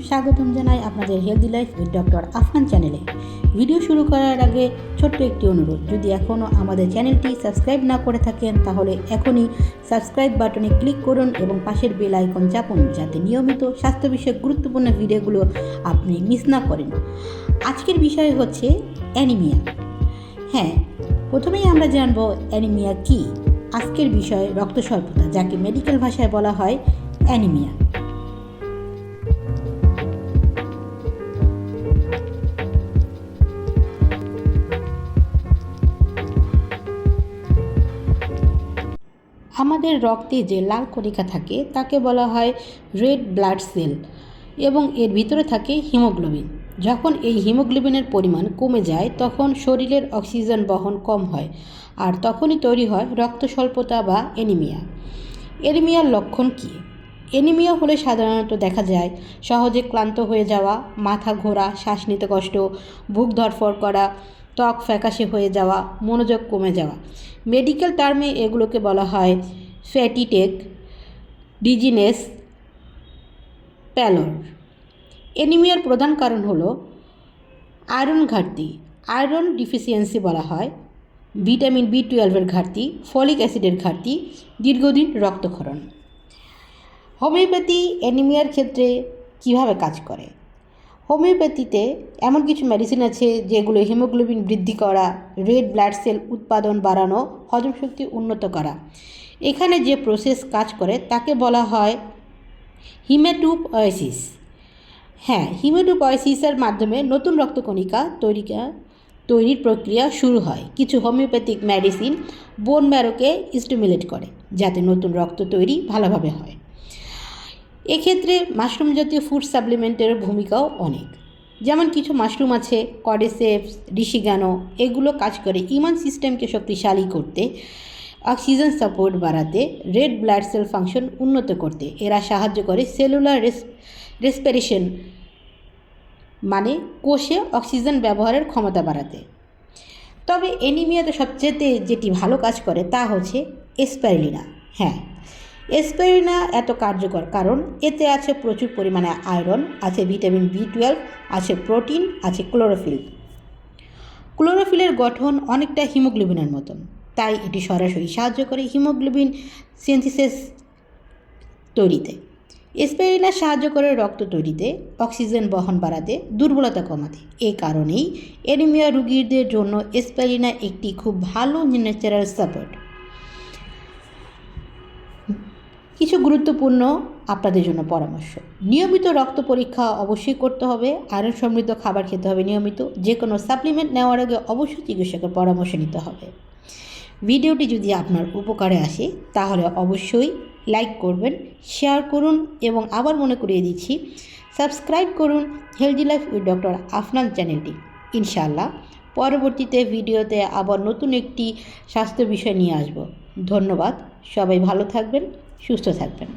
স্বাগতম জানাই আপনাদের healthy life with doctor Afnan চ্যানেলে। ভিডিও শুরু করার আগে ছোট্ট একটি অনুরোধ, যদি এখনও আমাদের চ্যানেলটি সাবস্ক্রাইব না করে থাকেন তাহলে এখনই সাবস্ক্রাইব বাটনে ক্লিক করুন এবং পাশের বেল আইকন চাপুন, যাতে নিয়মিত স্বাস্থ্য বিষয়ক গুরুত্বপূর্ণ ভিডিওগুলো আপনি মিস না করেন। আজকের বিষয় হচ্ছে অ্যানিমিয়া। হ্যাঁ, প্রথমেই আমরা জানব অ্যানিমিয়া কী। আজকের বিষয় রক্ত স্বল্পতা, যাকে মেডিকেল ভাষায় বলা হয় অ্যানিমিয়া। আমাদের রক্তে যে লাল কণিকা থাকে তাকে বলা হয় রেড ব্লাড সেল এবং এর ভিতরে থাকে হিমোগ্লোবিন। যখন এই হিমোগ্লোবিনের পরিমাণ কমে যায় তখন শরীরের অক্সিজেন বহন কম হয়, আর তখনই তৈরি হয় রক্ত স্বল্পতা বা অ্যানিমিয়া। অ্যানিমিয়ার লক্ষণ কী? অ্যানিমিয়া হলে সাধারণত দেখা যায় সহজে ক্লান্ত হয়ে যাওয়া, মাথা ঘোরা, শ্বাস নিতে কষ্ট, বুক ধড়ফড় করা, ত্বক ফ্যাকাশে হয়ে যাওয়া, মনোযোগ কমে যাওয়া। মেডিকেল টার্মে এগুলোকে বলা হয় ফ্যাটিটেক, ডিজিনেস, প্যালোর। অ্যানিমিয়ার প্রধান কারণ হলো আয়রন ঘাটতি, আয়রন ডিফিসিয়েন্সি বলা হয়, ভিটামিন B12 ঘাটতি, ফলিক অ্যাসিডের ঘাটতি, দীর্ঘদিন রক্তক্ষরণ। হোমিওপ্যাথি অ্যানিমিয়ার ক্ষেত্রে কিভাবে কাজ করে? হোমিওপ্যাথিতে এমন কিছু মেডিসিন আছে যেগুলো হিমোগ্লোবিন বৃদ্ধি করা, রেড ব্লাড সেল উৎপাদন বাড়ানো, হজম শক্তি উন্নত করা। এখানে যে প্রসেস কাজ করে তাকে বলা হয় হিমেটোপয়েসিস। হ্যাঁ, হিমেটোপয়েসিসের মাধ্যমে নতুন রক্তকণিকা তৈরির প্রক্রিয়া শুরু হয়। কিছু হোমিওপ্যাথিক মেডিসিন বোন ম্যারোকে স্টিমুলেট করে যাতে নতুন রক্ত তৈরি ভালোভাবে হয়। এক্ষেত্রে মাশরুম জাতীয় ফুড সাপ্লিমেন্টের ভূমিকাও অনেক। যেমন কিছু মাশরুম আছে, কর্ডিসেপস, রিশিগানো, এগুলো কাজ করে ইমিউন সিস্টেমকে শক্তিশালী করতে, অক্সিজেন সাপোর্ট বাড়াতে, রেড ব্লাড সেল ফাংশন উন্নত করতে। এরা সাহায্য করে সেলুলার রেসপিরেশন, মানে কোষে অক্সিজেন ব্যবহারের ক্ষমতা বাড়াতে। তবে অ্যানিমিয়াতে সবচেয়ে যেটি ভালো কাজ করে তা হচ্ছে স্পাইরুলিনা। হ্যাঁ, স্পাইরুলিনা এত কার্যকর কারণ এতে আছে প্রচুর পরিমাণে আয়রন, আছে ভিটামিন B12, আছে প্রোটিন, আছে ক্লোরোফিল। ক্লোরোফিলের গঠন অনেকটা হিমোগ্লোবিনের মতন, তাই এটি সরাসরি সাহায্য করে হিমোগ্লোবিন সিনথেসিস তৈরিতে। স্পাইরুলিনা সাহায্য করে রক্ত তৈরিতে, অক্সিজেন বহন বাড়াতে, দুর্বলতা কমাতে। এই কারণেই অ্যানিমিয়া রোগীদের জন্য স্পাইরুলিনা একটি খুব ভালো ন্যাচারাল সাপোর্ট। কিছু গুরুত্বপূর্ণ আপনাদের জন্য পরামর্শ: নিয়মিত রক্ত পরীক্ষা অবশ্যই করতে হবে, আয়রন সমৃদ্ধ খাবার খেতে হবে নিয়মিত, যে কোনো সাপ্লিমেন্ট নেওয়ার আগে অবশ্যই চিকিৎসকের পরামর্শ নিতে হবে। ভিডিওটি যদি আপনার উপকারে আসে তাহলে অবশ্যই লাইক করবেন, শেয়ার করুন এবং আবার মনে করিয়ে দিচ্ছি সাবস্ক্রাইব করুন healthy life with doctor Afnan চ্যানেলটি। ইনশাআল্লাহ পরবর্তীতে ভিডিওতে আবার নতুন একটি স্বাস্থ্য বিষয় নিয়ে আসব। ধন্যবাদ, সবাই ভালো থাকবেন, সুস্থ থাকবেন।